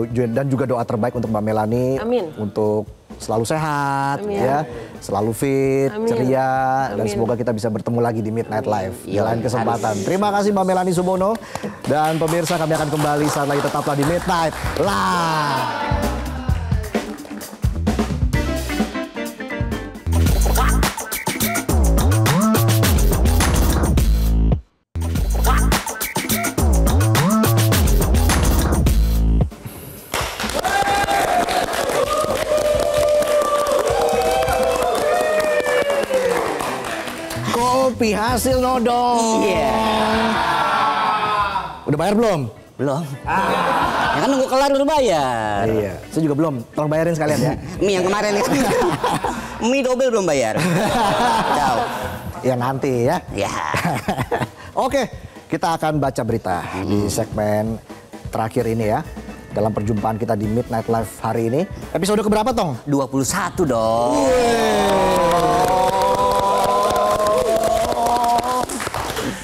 juga doa terbaik untuk Mbak Melani. Amin. Untuk selalu sehat, Amin. ya, selalu fit, Amin. ceria, dan Amin. semoga kita bisa bertemu lagi di Midnight Live di Iya, lain kesempatan. Terima kasih Mbak Melani Subono, dan pemirsa kami akan kembali saat lagi, tetaplah di Midnight Live. Kopi hasil nodong. Iya. Udah bayar belum? Belum. Ya kan nunggu kelar udah bayar. Iya. Saya juga belum. Tolong bayarin sekalian ya. Mie yang kemarin itu. Mie double belum bayar. Jauh. Ya nanti ya. Ya. Oke, kita akan baca berita di segmen terakhir ini ya. Dalam perjumpaan kita di Midnight Live hari ini. Episode keberapa, Tong? 21 dong.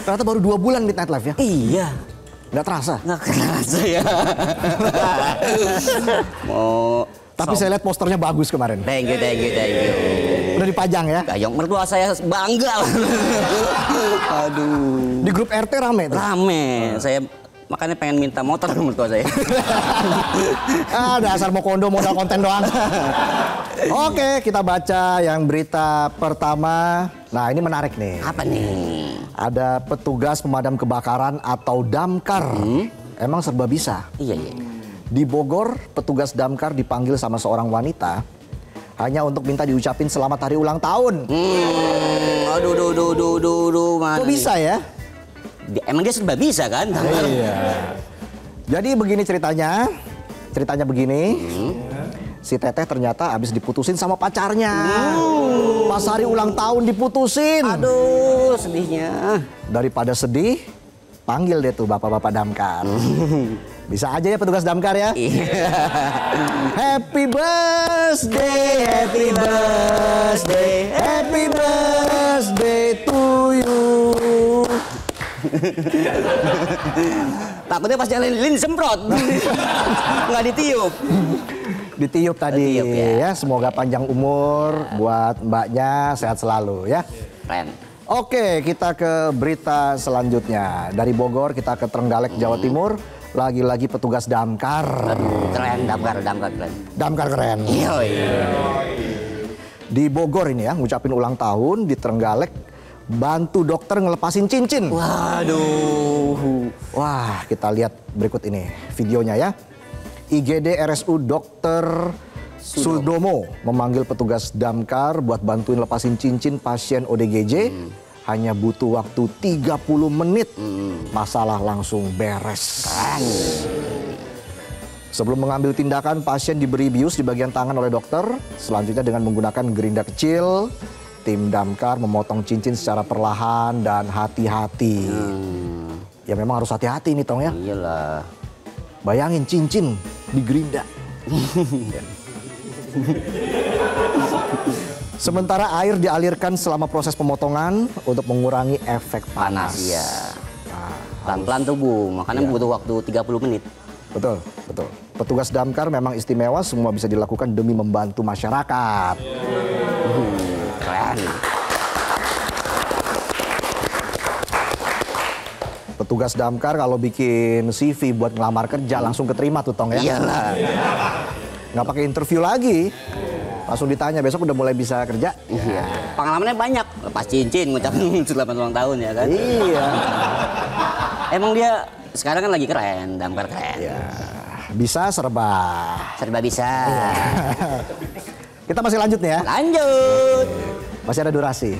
Ternyata baru 2 bulan Midnight Live ya? Iya. Nggak terasa. Nggak kerasa ya. Mau. Tapi saya lihat posternya bagus kemarin. Thank you, thank you, thank you. Udah dipajang ya? Gayung mertua saya bangga. Aduh. Di grup RT rame tuh. Rame. Saya makanya pengen minta motor ke mertua saya. Dasar mau kondo modal konten doang. Oke, kita baca yang berita pertama. Nah, ini menarik nih. Apa nih? Ada petugas pemadam kebakaran atau damkar. Emang serba bisa. Iya, iya. Di Bogor, petugas damkar dipanggil sama seorang wanita hanya untuk minta diucapin selamat hari ulang tahun. Aduh, mana Kok bisa ya? Emang dia serba bisa kan? Iya. Jadi begini ceritanya. Ceritanya begini. Si Teteh ternyata habis diputusin sama pacarnya. Pas hari ulang tahun diputusin. Aduh, sedihnya. Daripada sedih, panggil deh tuh bapak-bapak damkar. Bisa aja ya petugas damkar ya. Iya. Happy birthday, happy birthday, happy birthday to you. Takutnya pas jalan lilin semprot. Nggak ditiup. Ditiup tadi Ditiup, ya. ya. Semoga panjang umur buat mbaknya, sehat selalu ya. Keren. Oke, kita ke berita selanjutnya. Dari Bogor kita ke Trenggalek, Jawa Timur. Lagi-lagi petugas damkar. Keren, damkar keren. Damkar keren. Iya. Di Bogor ini ya, ngucapin ulang tahun. Di Trenggalek, bantu dokter ngelepasin cincin. Waduh. Wah, kita lihat berikut ini videonya ya. IGD RSU Dr. Sudomo memanggil petugas damkar buat bantuin lepasin cincin pasien ODGJ. Hanya butuh waktu 30 menit. Masalah langsung beres. Sebelum mengambil tindakan, pasien diberi bius di bagian tangan oleh dokter. Selanjutnya dengan menggunakan gerinda kecil, tim damkar memotong cincin secara perlahan dan hati-hati. Ya memang harus hati-hati nih Tong ya. Iyalah. Bayangin cincin di gerinda. Sementara air dialirkan selama proses pemotongan untuk mengurangi efek panas. Iya. Pelan-pelan tuh Bu, makanya butuh waktu 30 menit. Betul, betul. Petugas damkar memang istimewa, semua bisa dilakukan demi membantu masyarakat. Keren. Petugas damkar kalau bikin CV buat ngelamar kerja langsung keterima tuh Tong ya. Iyalah. Nggak pakai interview lagi. Langsung ditanya besok udah mulai bisa kerja. Iya. Pengalamannya banyak. Lepas cincin, ngucapin selamat ulang tahun ya kan. Iya. Emang dia sekarang kan lagi keren, damkar keren. Ya, bisa serba. Serba bisa. Kita masih lanjut nih ya. Lanjut. Masih ada durasi.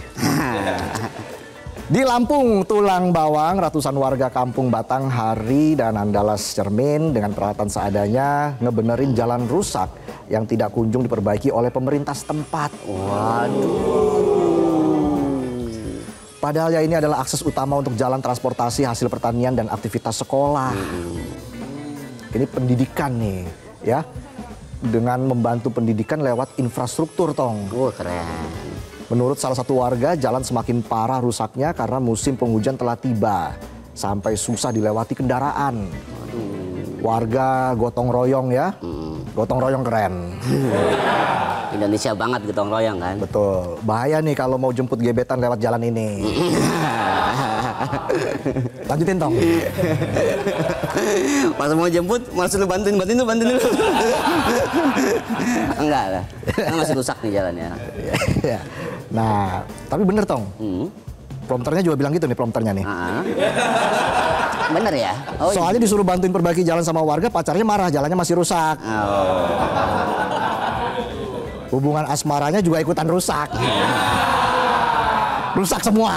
Di Lampung, Tulang Bawang, ratusan warga kampung Batang, Hari, dan Andalas Cermin dengan peralatan seadanya ngebenerin jalan rusak yang tidak kunjung diperbaiki oleh pemerintah setempat. Padahal ya ini adalah akses utama untuk jalan transportasi hasil pertanian dan aktivitas sekolah. Ini pendidikan nih ya. Dengan membantu pendidikan lewat infrastruktur Tong. Keren. Menurut salah satu warga, jalan semakin parah rusaknya karena musim penghujan telah tiba. sampai susah dilewati kendaraan. Warga gotong royong ya, gotong royong keren. Indonesia banget gotong royong kan. Betul, bahaya nih kalau mau jemput gebetan lewat jalan ini. Lanjutin Tong. Pas mau jemput, malah lu bantuin dulu. Enggak lah, kan masih rusak nih jalannya. Nah, tapi bener Tong. Prompternya juga bilang gitu nih prompternya nih. Bener ya? Oh, soalnya disuruh bantuin perbaiki jalan sama warga, pacarnya marah, jalannya masih rusak. Hubungan asmaranya juga ikutan rusak. Rusak semua.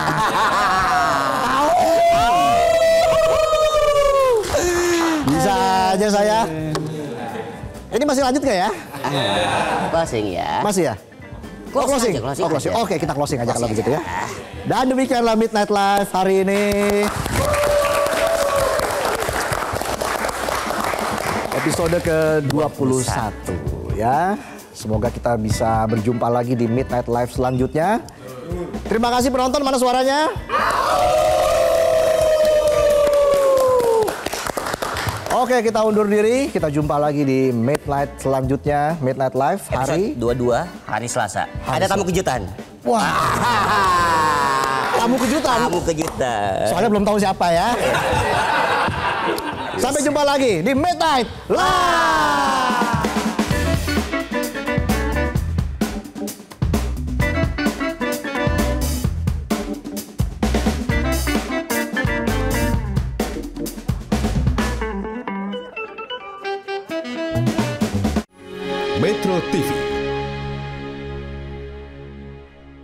Bisa aja saya. Ini masih lanjut nggak ya? Closing ya. Masih ya? Closing. Closing. Oke, kita closing aja kalau begitu ya. Dan demikianlah Midnight Live hari ini. Episode ke-21 ya. Semoga kita bisa berjumpa lagi di Midnight Live selanjutnya. Terima kasih penonton, mana suaranya? Oke, kita undur diri. Kita jumpa lagi di Midnight selanjutnya. Midnight Live hari 22 hari Selasa. Ada tamu kejutan. Wah. Tamu kejutan. Tamu kejutan. Soalnya belum tahu siapa ya. Sampai jumpa lagi di Midnight Live. Metro TV